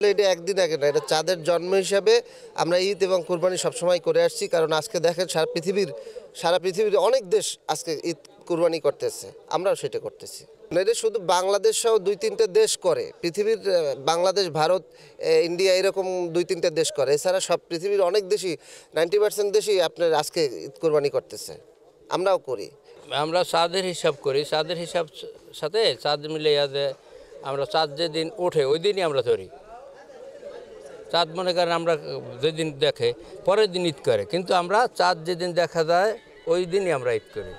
আসলে এটা একদিন আগে না, এটা চাঁদের জন্ম হিসাবে আমরা ঈদ এবং কোরবানি সবসময় করে আসছি। কারণ আজকে দেখেন সারা পৃথিবীর অনেক দেশ আজকে ঈদ কোরবানি করতেছে, আমরাও সেটা করতেছি। এটা শুধু বাংলাদেশ সহ 2-3টে দেশ করে পৃথিবীর, বাংলাদেশ, ভারত, ইন্ডিয়া, এরকম 2-3টে দেশ করে। এছাড়া সব পৃথিবীর অনেক দেশই 90% দেশই আপনার আজকে ঈদ কোরবানি করতেছে, আমরাও করি। আমরা চাঁদের হিসাব করি, চাঁদের হিসাব সাথে চাঁদ মিলাইয়া যে আমরা চাঁদ যেদিন ওঠে ওই দিনই আমরা ধরি। চাঁদ মনে করেন আমরা যেদিন দেখে পরের দিন ঈদ করে, কিন্তু আমরা চাঁদ যেদিন দেখা যায় ওই দিনই আমরা ঈদ করি।